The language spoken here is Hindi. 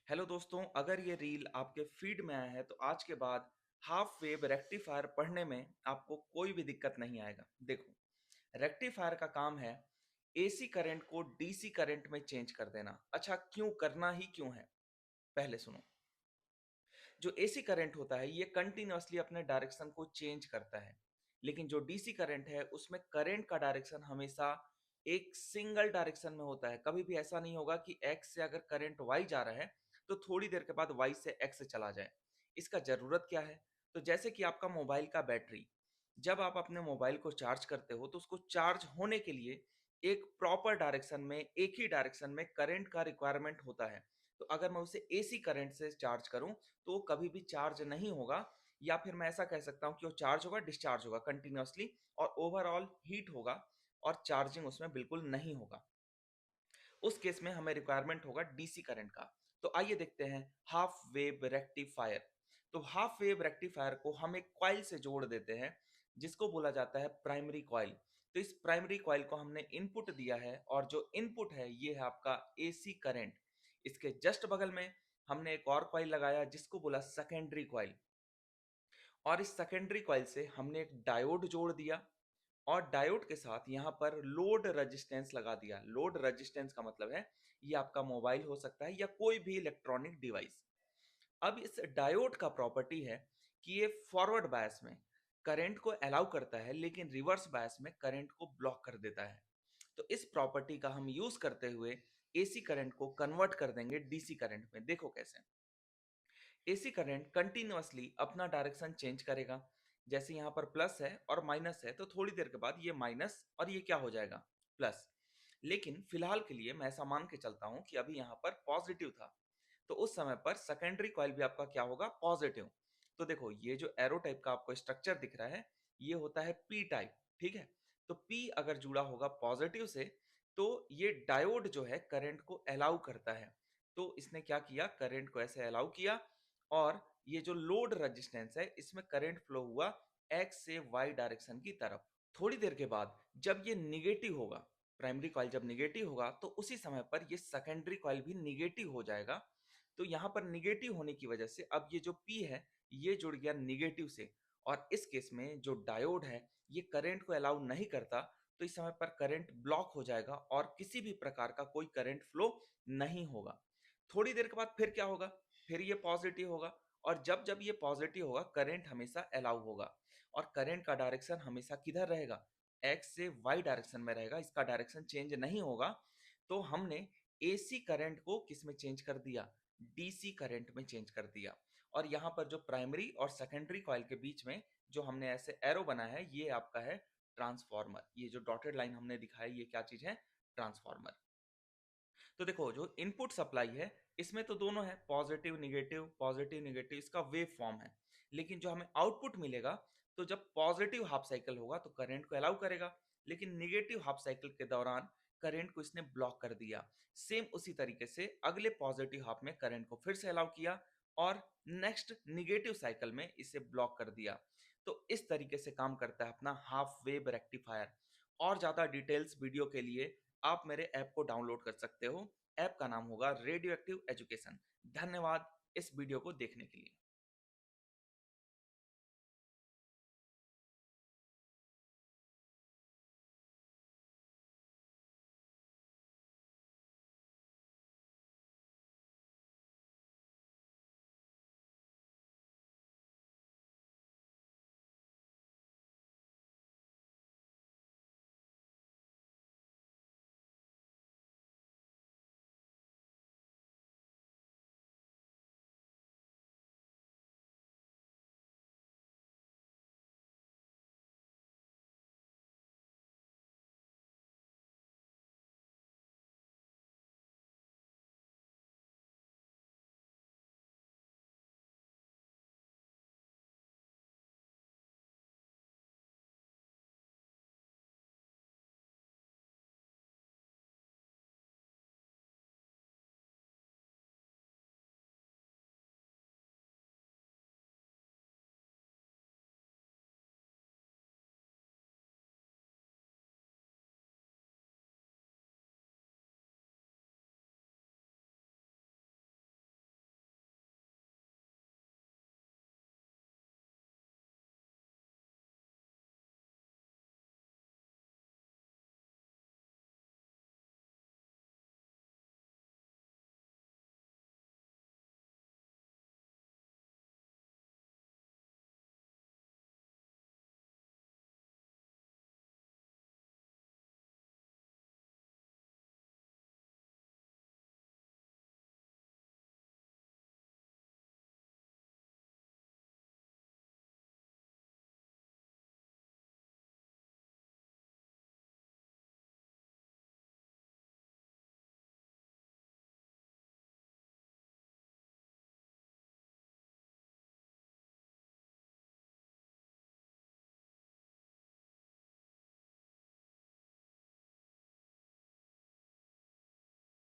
हेलो दोस्तों, अगर ये रील आपके फीड में आया है तो आज के बाद हाफ वेव रेक्टिफायर पढ़ने में आपको कोई भी दिक्कत नहीं आएगा। देखो, रेक्टिफायर का काम है एसी करंट को डीसी करंट में चेंज कर देना। अच्छा, क्यों करना ही क्यों है? पहले सुनो। जो एसी करंट होता है ये कंटिन्यूअसली अपने डायरेक्शन को चेंज करता है, लेकिन जो डीसी करंट है उसमें करंट का डायरेक्शन हमेशा एक सिंगल डायरेक्शन में होता है। कभी भी ऐसा नहीं होगा कि एक्स से अगर करंट वाई जा रहा है तो थोड़ी देर के बाद वाई से एक्स चला जाए। इसका जरूरत क्या है? तो जैसे कि आपका मोबाइल का बैटरी, जब आप अपने मोबाइल को चार्ज करते हो तो उसको चार्ज होने के लिए एक प्रॉपर डायरेक्शन में, एक ही डायरेक्शन में करंट का रिक्वायरमेंट होता है। तो अगर मैं उसे एसी करंट से चार्ज करूं तो वो कभी भी चार्ज नहीं होगा, या फिर मैं ऐसा कह सकता हूँ कि वो चार्ज होगा, डिस्चार्ज होगा कंटिन्यूअसली, और ओवरऑल हीट होगा और चार्जिंग उसमें बिल्कुल नहीं होगा। उस केस में हमें रिक्वायरमेंट होगा डीसी करंट का। तो आइए देखते हैं हाफ वेव रेक्टिफायर। तो हाफ वेव रेक्टिफायर को हम एक कॉइल से जोड़ देते हैं जिसको बोला जाता है प्राइमरी कॉइल। तो इस प्राइमरी कॉइल को हमने इनपुट दिया है और जो इनपुट है ये है आपका एसी करंट। इसके जस्ट बगल में हमने एक और कॉइल लगाया जिसको बोला सेकेंडरी कॉइल, और इस सेकेंडरी कॉइल से हमने एक डायोड जोड़ दिया और डायोड के साथ यहाँ पर लोड रेजिस्टेंस लगा दिया। लोड रेजिस्टेंस का मतलब है ये आपका मोबाइल हो सकता है या कोई भी इलेक्ट्रॉनिक डिवाइस। अब इस डायोड का प्रॉपर्टी है कि ये फॉरवर्ड बायस में करंट को अलाउ करता है लेकिन रिवर्स बायस में करंट को ब्लॉक कर देता है। तो इस प्रॉपर्टी का हम यूज करते हुए एसी करंट को कन्वर्ट कर देंगे डीसी करंट में। देखो कैसे। एसी करंट कंटिन्यूअसली अपना डायरेक्शन चेंज करेगा। जैसे यहाँ पर प्लस है और माइनस है तो थोड़ी देर के बाद ये माइनस और ये क्या हो जाएगा, प्लस। लेकिन फिलहाल के लिए मैं ऐसा मान के चलता हूँ कि अभी यहाँ पर पॉजिटिव था, तो उस समय पर सेकेंडरी कॉइल भी आपका क्या होगा, पॉजिटिव। तो देखो ये जो एरो टाइप का आपको स्ट्रक्चर दिख रहा है ये होता है पी टाइप, ठीक है। तो पी अगर जुड़ा होगा पॉजिटिव से तो ये डायोड जो है करंट को अलाउ करता है। तो इसने क्या किया, करंट को ऐसे अलाउ किया, और ये जो लोड रेजिस्टेंस है इसमें करंट फ्लो हुआ एक्स से वाई डायरेक्शन की तरफ। थोड़ी देर के बाद जब ये निगेटिव होगा, प्राइमरी कॉइल जब निगेटिव होगा तो उसी समय पर ये सेकेंडरी कॉइल भी निगेटिव हो जाएगा। तो यहाँ पर निगेटिव होने की वजह से अब ये जो पी है ये जुड़ गया निगेटिव से, और इस केस में जो डायोड है ये करंट को अलाउ नहीं करता। तो इस समय पर करंट ब्लॉक हो जाएगा और किसी भी प्रकार का कोई करंट फ्लो नहीं होगा। थोड़ी देर के बाद फिर क्या होगा, फिर ये पॉजिटिव होगा, और जब जब ये पॉजिटिव होगा करंट हमेशा अलाउ होगा, और करंट का डायरेक्शन हमेशा किधर रहेगा, एक्स से वाई डायरेक्शन में रहेगा, इसका डायरेक्शन चेंज नहीं होगा। तो हमने एसी करंट को किस में चेंज कर दिया, डीसी करंट में चेंज कर दिया। और यहाँ पर जो प्राइमरी और सेकेंडरी कॉइल के बीच में जो हमने ऐसे एरो बनाया है ये आपका है ट्रांसफार्मर। ये जो डॉटेड लाइन हमने दिखाया ये क्या चीज है, ट्रांसफार्मर। तो देखो जो इनपुट सप्लाई है इसमें तो दोनों है, पॉजिटिव निगेटिव इसका वेव फॉर्म है। लेकिन जो हमें आउटपुट मिलेगा, तो जब पॉजिटिव हाफ साइकिल होगा तो करंट को अलाउ करेगा, लेकिन निगेटिव हाफ साइकिल के दौरान करंट को इसने ब्लॉक कर दिया। सेम उसी तरीके से अगले पॉजिटिव हाफ में करंट को फिर से अलाउ किया और नेक्स्ट निगेटिव साइकिल में इसे ब्लॉक कर दिया। तो इस तरीके से काम करता है अपना हाफ वेव रेक्टिफायर। और ज्यादा डिटेल्स वीडियो के लिए आप मेरे ऐप को डाउनलोड कर सकते हो। ऐप का नाम होगा रेडियो एक्टिव एजुकेशन। धन्यवाद इस वीडियो को देखने के लिए।